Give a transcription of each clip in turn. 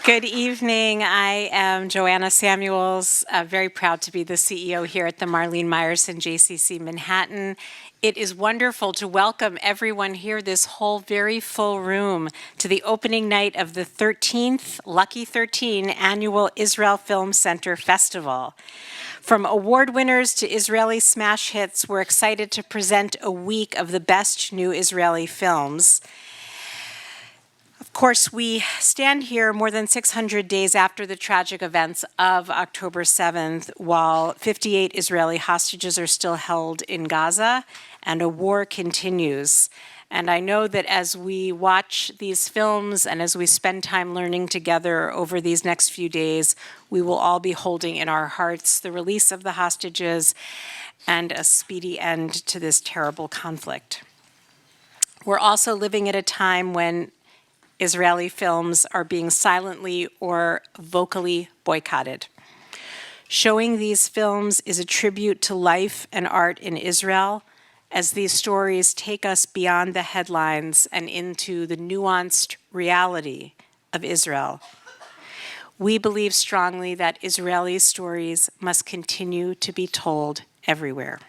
Good evening. I am Joanna Samuels, very proud to be the CEO here at the Marlene Meyerson JCC Manhattan. It is wonderful to welcome everyone here, this whole very full room, to the opening night of the 13th, Lucky 13, Annual Israel Film Center Festival. From award winners to Israeli smash hits, we're excited to present a week of the best new Israeli films. Of course, we stand here more than 600 days after the tragic events of October 7th, while 58 Israeli hostages are still held in Gaza, and a war continues. And I know that as we watch these films and as we spend time learning together over these next few days, we will all be holding in our hearts the release of the hostages and a speedy end to this terrible conflict. We're also living at a time when Israeli films are being silently or vocally boycotted. Showing these films is a tribute to life and art in Israel, as these stories take us beyond the headlines and into the nuanced reality of Israel. We believe strongly that Israeli stories must continue to be told everywhere.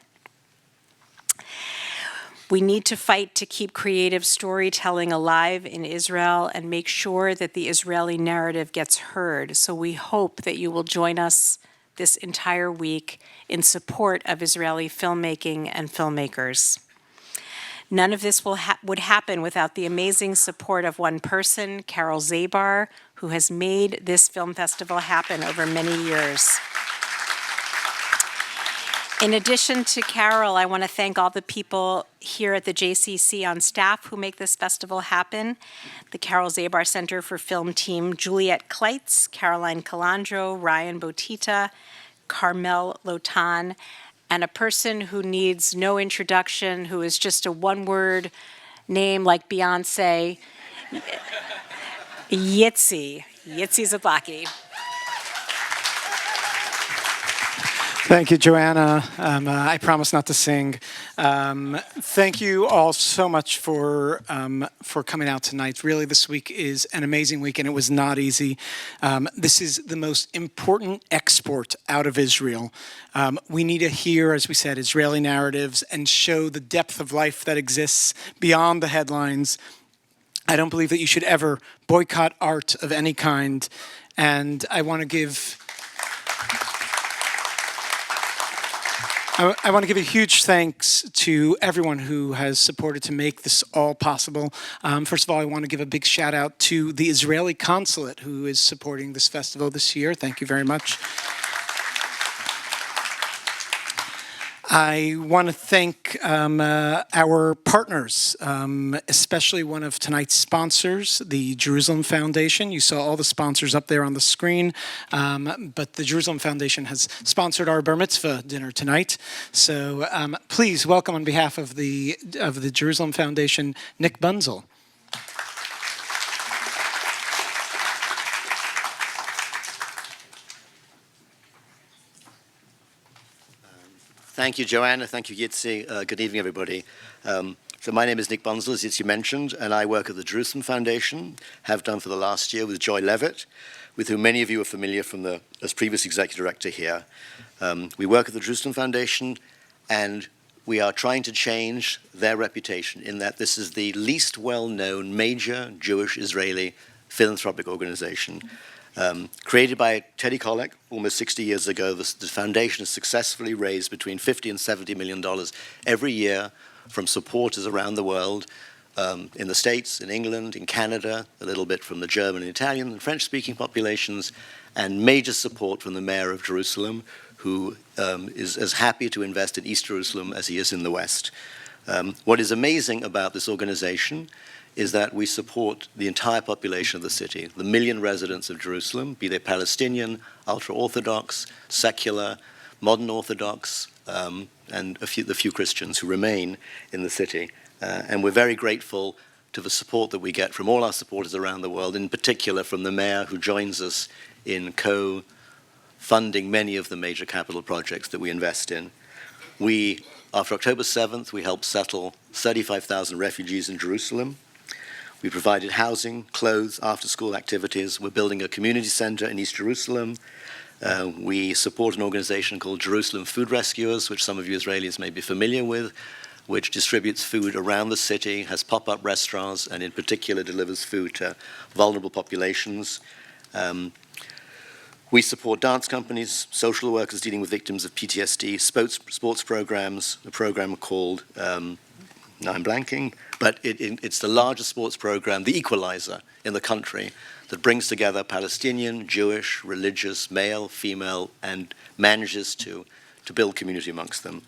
We need to fight to keep creative storytelling alive in Israel and make sure that the Israeli narrative gets heard. So we hope that you will join us this entire week in support of Israeli filmmaking and filmmakers. None of this would happen without the amazing support of one person, Carole Zabar, who has made this film festival happen over many years. In addition to Carole, I want to thank all the people here at the JCC on staff who make this festival happen. The Carole Zabar Center for Film team, Juliet Kleitz, Caroline Calandro, Ryan Botita, Carmel Lotan, and a person who needs no introduction, who is just a one-word name like Beyonce, Yitzi Zablocki. Thank you, Joanna. I promise not to sing. Thank you all so much for coming out tonight. Really, this week is an amazing week, and it was not easy. This is the most important export out of Israel. We need to hear, as we said, Israeli narratives and show the depth of life that exists beyond the headlines. I don't believe that you should ever boycott art of any kind, and I want to give a huge thanks to everyone who has supported to make this all possible. First of all, I want to give a big shout out to the Israeli consulate who is supporting this festival this year. Thank you very much. I want to thank our partners, especially one of tonight's sponsors, the Jerusalem Foundation. You saw all the sponsors up there on the screen, but the Jerusalem Foundation has sponsored our bar mitzvah dinner tonight. So please welcome on behalf of the Jerusalem Foundation, Nick Bunzel. Thank you, Joanna. Thank you, Yitzi. Good evening, everybody. So my name is Nick Bunzel, as Yitzi mentioned, and I work at the Jerusalem Foundation, have done for the last year with Joy Levitt, with whom many of you are familiar from as previous executive director here. We work at the Jerusalem Foundation, and we are trying to change their reputation in that this is the least well-known major Jewish-Israeli philanthropic organization. Created by Teddy Kollek almost 60 years ago, the foundation has successfully raised between $50 and $70 million every year from supporters around the world, in the States, in England, in Canada, a little bit from the German and Italian and French-speaking populations, and major support from the mayor of Jerusalem, who is as happy to invest in East Jerusalem as he is in the West. What is amazing about this organization is that we support the entire population of the city, the million residents of Jerusalem, be they Palestinian, ultra-Orthodox, secular, modern Orthodox, and the few Christians who remain in the city. And we're very grateful to the support that we get from all our supporters around the world, in particular from the mayor who joins us in co-funding many of the major capital projects that we invest in. After October 7th, we helped settle 35,000 refugees in Jerusalem. We provided housing, clothes, after-school activities. We're building a community center in East Jerusalem. We support an organization called Jerusalem Food Rescuers, which some of you Israelis may be familiar with, which distributes food around the city, has pop-up restaurants, and in particular delivers food to vulnerable populations. We support dance companies, social workers dealing with victims of PTSD, sports programs, a program called, now I'm blanking, but it's the largest sports program, the equalizer in the country, that brings together Palestinian, Jewish, religious, male, female, and manages to build community amongst them.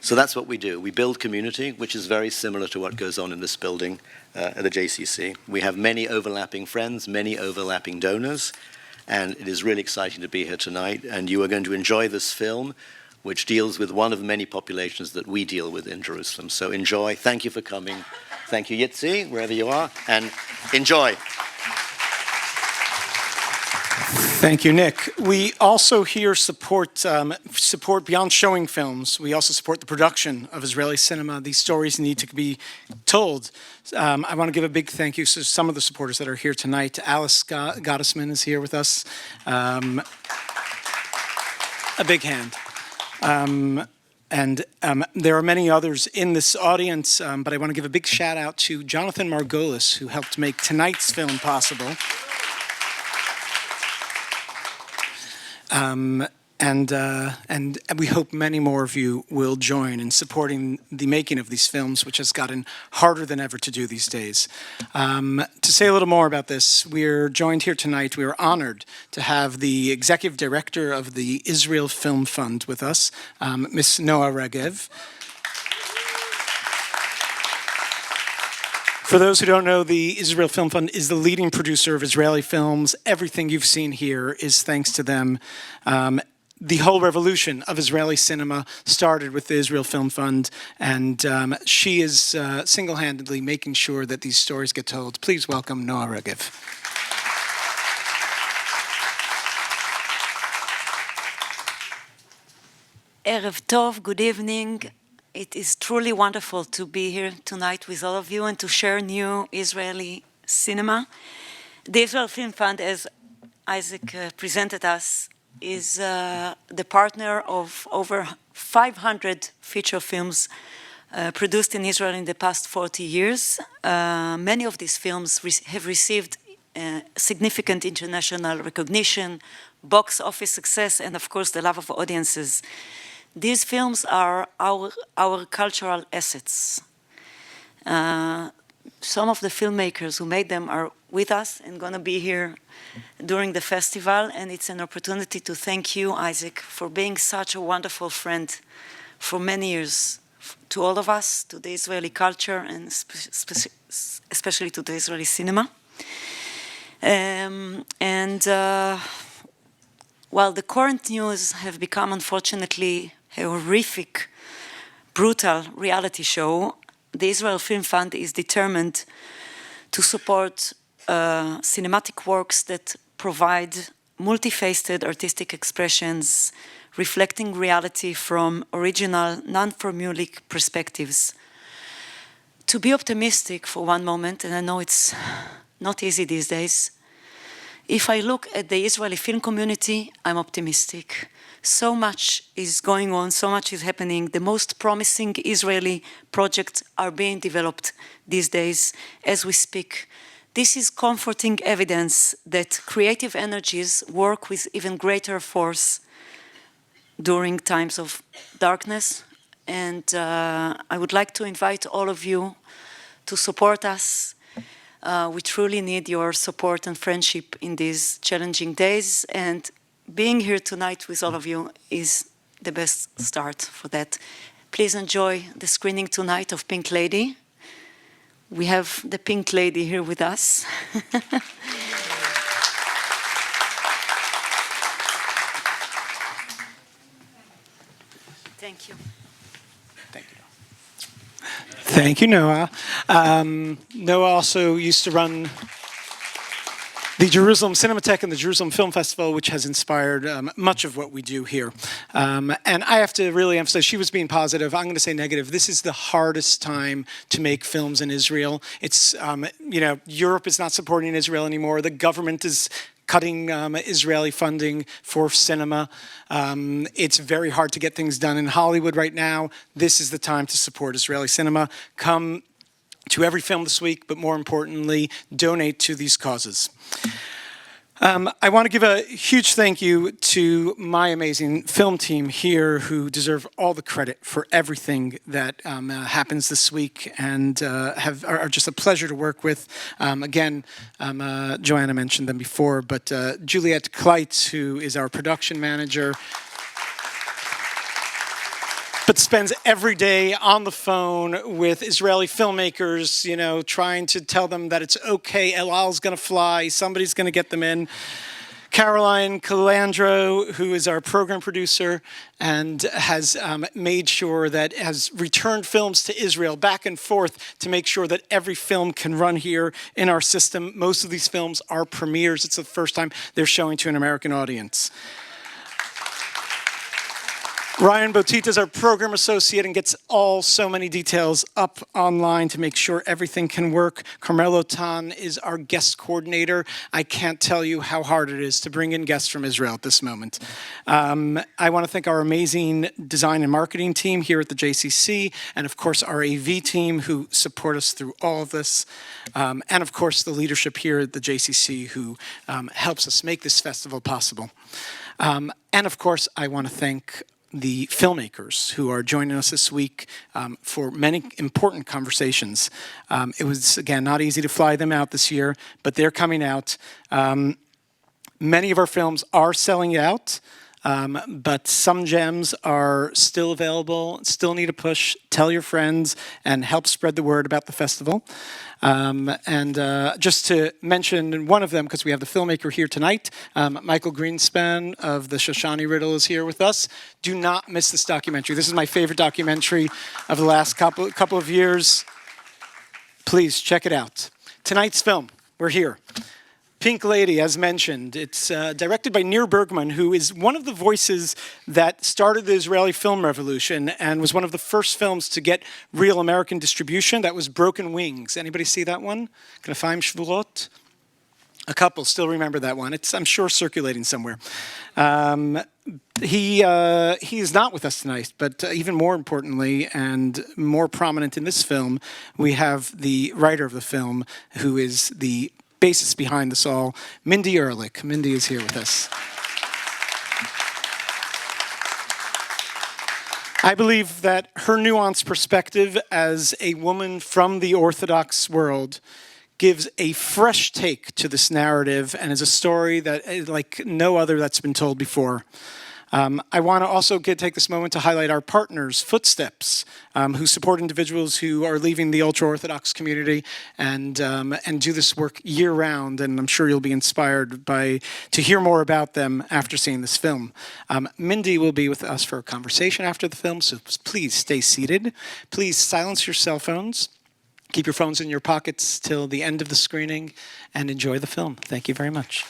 So that's what we do. We build community, which is very similar to what goes on in this building at the JCC. We have many overlapping friends, many overlapping donors, and it is really exciting to be here tonight. And you are going to enjoy this film, which deals with one of the many populations that we deal with in Jerusalem. So enjoy. Thank you for coming. Thank you, Yitzi, wherever you are, and enjoy. Thank you, Nick. We also here support beyond showing films. We also support the production of Israeli cinema. These stories need to be told. I want to give a big thank you to some of the supporters that are here tonight. Alice Gottesman is here with us. A big hand. And there are many others in this audience, but I want to give a big shout out to Jonathan Margolis, who helped make tonight's film possible. And we hope many more of you will join in supporting the making of these films, which has gotten harder than ever to do these days. To say a little more about this, we're joined here tonight. We are honored to have the executive director of the Israel Film Fund with us, Ms. Noah Regev. For those who don't know, the Israel Film Fund is the leading producer of Israeli films. Everything you've seen here is thanks to them. The whole revolution of Israeli cinema started with the Israel Film Fund, and she is single-handedly making sure that these stories get told. Please welcome Noah Regev. Erev Tov, good evening. It is truly wonderful to be here tonight with all of you and to share new Israeli cinema. The Israel Film Fund, as Isaac presented us, is the partner of over 500 feature films produced in Israel in the past 40 years. Many of these films have received significant international recognition, box office success, and of course the love of audiences. These films are our cultural assets. Some of the filmmakers who made them are with us and going to be here during the festival, and it's an opportunity to thank you, Isaac, for being such a wonderful friend for many years to all of us, to the Israeli culture, and especially to the Israeli cinema. While the current news have become, unfortunately, a horrific, brutal reality show, the Israel Film Fund is determined to support cinematic works that provide multifaceted artistic expressions reflecting reality from original, non-formulaic perspectives. To be optimistic for one moment, and I know it's not easy these days, if I look at the Israeli film community, I'm optimistic. So much is going on, so much is happening. The most promising Israeli projects are being developed these days as we speak. This is comforting evidence that creative energies work with even greater force during times of darkness. And I would like to invite all of you to support us. We truly need your support and friendship in these challenging days. And being here tonight with all of you is the best start for that. Please enjoy the screening tonight of Pink Lady. We have the Pink Lady here with us. Thank you. Thank you. Thank you, Noah. Noah also used to run the Jerusalem Cinematheque and the Jerusalem Film Festival, which has inspired much of what we do here. And I have to really emphasize, she was being positive. I'm going to say negative. This is the hardest time to make films in Israel. It's, Europe is not supporting Israel anymore. The government is cutting Israeli funding for cinema. It's very hard to get things done in Hollywood right now. This is the time to support Israeli cinema. Come to every film this week, but more importantly, donate to these causes. I want to give a huge thank you to my amazing film team here who deserve all the credit for everything that happens this week and are just a pleasure to work with. Again, Joanna mentioned them before, but Juliette Kleitz, who is our production manager, but spends every day on the phone with Israeli filmmakers, trying to tell them that it's okay, El Al's going to fly, somebody's going to get them in. Caroline Calandro, who is our program producer and has made sure that has returned films to Israel back and forth to make sure that every film can run here in our system. Most of these films are premieres. It's the first time they're showing to an American audience. Ryan Botita is our program associate and gets so many details up online to make sure everything can work. Carmelo Tan is our guest coordinator. I can't tell you how hard it is to bring in guests from Israel at this moment. I want to thank our amazing design and marketing team here at the JCC, and of course our AV team who support us through all of this, and of course the leadership here at the JCC who helps us make this festival possible. And of course I want to thank the filmmakers who are joining us this week for many important conversations. It was, again, not easy to fly them out this year, but they're coming out. Many of our films are selling out, but some gems are still available, still need a push. Tell your friends and help spread the word about the festival. Just to mention one of them, because we have the filmmaker here tonight, Michael Greenspan of the Shoshani Riddle is here with us. Do not miss this documentary. This is my favorite documentary of the last couple of years. Please check it out. Tonight's film, we're here. Pink Lady, as mentioned, it's directed by Nir Bergman, who is one of the voices that started the Israeli film revolution and was one of the first films to get real American distribution. That was Broken Wings. Anybody see that one? Knafaim Shvurot? A couple still remember that one. It's, I'm sure, circulating somewhere. He is not with us tonight, but even more importantly and more prominent in this film, we have the writer of the film, who is the basis behind this all, Mindy Ehrlich. Mindy is here with us. I believe that her nuanced perspective as a woman from the Orthodox world gives a fresh take to this narrative and is a story that is like no other that's been told before. I want to also take this moment to highlight our partners, Footsteps, who support individuals who are leaving the ultra-Orthodox community and do this work year-round. And I'm sure you'll be inspired to hear more about them after seeing this film. Mindy will be with us for a conversation after the film, so please stay seated. Please silence your cell phones. Keep your phones in your pockets till the end of the screening and enjoy the film. Thank you very much.